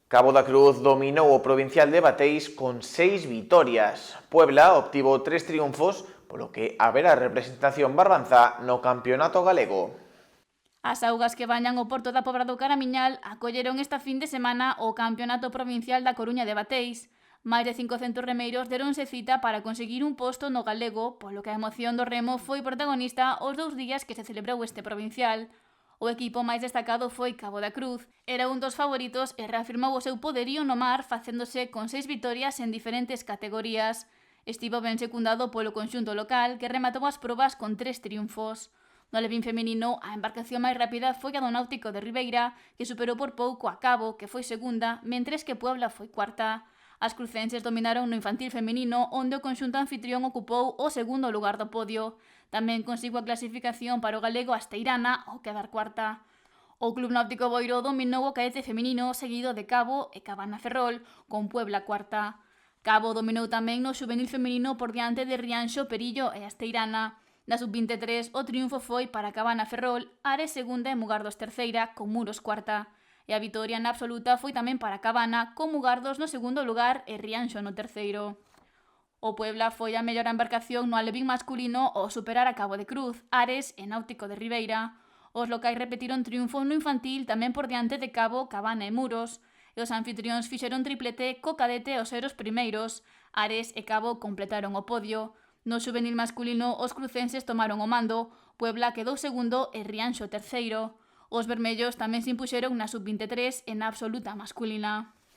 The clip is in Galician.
Cabo da Cruz dominou o provincial de Bateis con 6 vitorias. Puebla obtivo 3 triunfos, polo que haberá representación barbanzá no campeonato galego. As augas que bañan o porto da Pobra do Caramiñal acolleron esta fin de semana o Campeonato Provincial da Coruña de Bateis. Máis de 500 remeiros deronse cita para conseguir un posto no galego, polo que a emoción do remo foi protagonista os 2 días que se celebrou este provincial. O equipo máis destacado foi Cabo da Cruz. Era un dos favoritos e reafirmou o seu poderío no mar facéndose con 6 vitorias en diferentes categorías. Estivo ben secundado polo conxunto local que rematou as probas con 3 triunfos. No alevín feminino, a embarcación máis rápida foi a do Náutico de Ribeira, que superou por pouco a Cabo, que foi segunda, mentres que Puebla foi cuarta. As crucenses dominaron no infantil feminino, onde o conxunto anfitrión ocupou o segundo lugar do podio. Tamén consigo a clasificación para o galego Asteirana ao quedar cuarta. O Club Náutico Boiro dominou o cadete feminino seguido de Cabo e Cabana Ferrol, con Puebla cuarta. Cabo dominou tamén no xuvenil feminino por diante de Rianxo, Perillo e Asteirana. Na sub-23, o triunfo foi para Cabana Ferrol, Ares segunda e Mugardos terceira, con Muros cuarta. E a vitoria na absoluta foi tamén para Cabana, con Mugardos no segundo lugar e Rianxo no terceiro. O Puebla foi a mellor embarcación no alevín masculino ao superar a Cabo de Cruz, Ares e Náutico de Ribeira. Os locais repetiron triunfo no infantil tamén por diante de Cabo, Cabana e Muros, e os anfitrións fixeron triplete co cadete aos ser os primeiros. Ares e Cabo completaron o podio. No xuvenil masculino, os crucenses tomaron o mando, Puebla quedou segundo e Rianxo terceiro. Os vermellos tamén se impuxeron na sub-23 e na absoluta masculina.